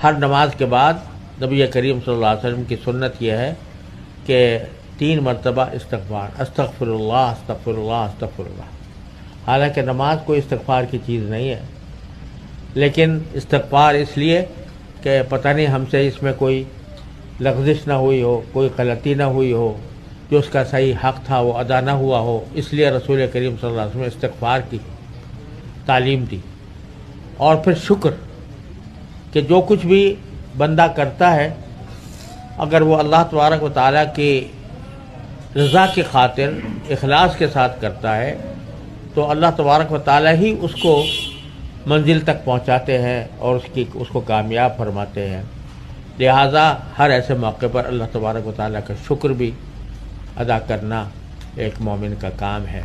ہر نماز کے بعد نبی کریم صلی اللہ علیہ وسلم کی سنت یہ ہے کہ 3 مرتبہ استغفار، استغفر اللہ استغفر اللہ استغفر اللہ۔ حالانکہ نماز کوئی استغفار کی چیز نہیں ہے، لیکن استغفار اس لیے کہ پتہ نہیں ہم سے اس میں کوئی لغزش نہ ہوئی ہو، کوئی غلطی نہ ہوئی ہو، جو اس کا صحیح حق تھا وہ ادا نہ ہوا ہو، اس لیے رسول کریم صلی اللہ علیہ وسلم نے استغفار کی تعلیم دی۔ اور پھر شکر کہ جو کچھ بھی بندہ کرتا ہے اگر وہ اللہ تبارک و تعالیٰ کی رضا کی خاطر اخلاص کے ساتھ کرتا ہے تو اللہ تبارک و تعالیٰ ہی اس کو منزل تک پہنچاتے ہیں اور اس کو کامیاب فرماتے ہیں۔ لہٰذا ہر ایسے موقع پر اللہ تبارک و تعالیٰ کا شکر بھی ادا کرنا ایک مومن کا کام ہے۔